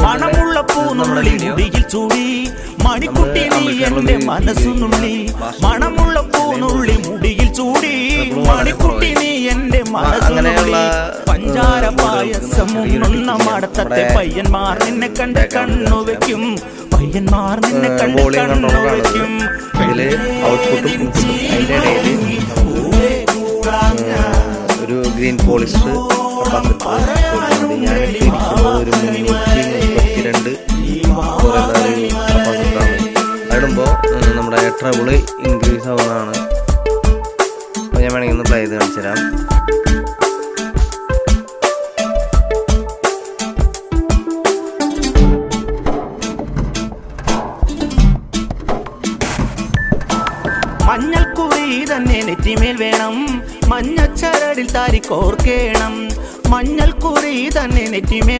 മണമുള്ള പൂനുള്ളി മുടിയിൽ ചൂടി മണിക്കുട്ടി നീ എന്റെ മനസ്സുനുള്ളി മണമുള്ള പൂനുള്ളി മുടിയിൽ ചൂടി മണിക്കുട്ടി നീ എന്റെ മനസ്സുനുള്ളി പഞ്ചാര പായസം ഉണ്ണുന്ന മടത്തത്തെ പയ്യന്മാർ നിന്നെ കണ്ട് കണ്ണു വെക്കും പയ്യന്മാർ നിന്നെ കണ്ട് കണ്ണു വെക്കും ഒരു ഗ്രീൻ പോളിസ്റ്റർ ഞാൻ ഒരു 332 കപ്പാസിറ്ററാണ്. അതിടുമ്പോൾ നമ്മുടെ ട്രബിള് ഇൻക്രീസ് ആവുന്നതാണ്. അപ്പോൾ ഞാൻ വേണമെങ്കിൽ ഒന്ന് പ്ലേ ചെയ്ത് കാണിച്ചു തരാം. മഞ്ഞൾക്കുറി തന്നെ നെറ്റിമേൽ വേണം മഞ്ഞച്ചരടിൽ താരി കോർക്കേണം മഞ്ഞൾക്കുറി തന്നെ നെറ്റിമേൽ